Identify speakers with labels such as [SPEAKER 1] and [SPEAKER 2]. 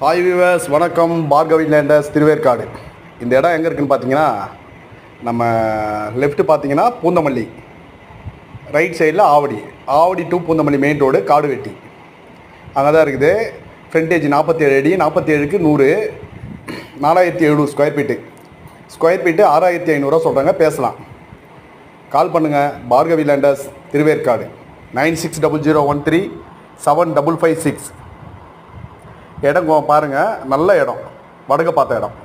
[SPEAKER 1] Hi viewers, வணக்கம். Bhargavi ladders, Thiruverkadu. இந்த இடம் எங்கே இருக்குதுன்னு பார்த்தீங்கன்னா, நம்ம லெஃப்ட்டு பார்த்தீங்கன்னா பூந்தமல்லி, ரைட் சைடில் Avadi to Poonamallee main road, Kaduvetti அங்கே தான் இருக்குது. ஃப்ரண்டேஜ் 47 அடி, 47க்கு 100, 4700 ஸ்கொயர் ஃபீட்டு 6500 சொல்கிறாங்க. பேசலாம், கால் பண்ணுங்கள். பார்கவி லேண்டர்ஸ், திருவேற்காடு, 9600137556. இடம் பாருங்கள், நல்ல இடம், வடக்க பார்த்த இடம்.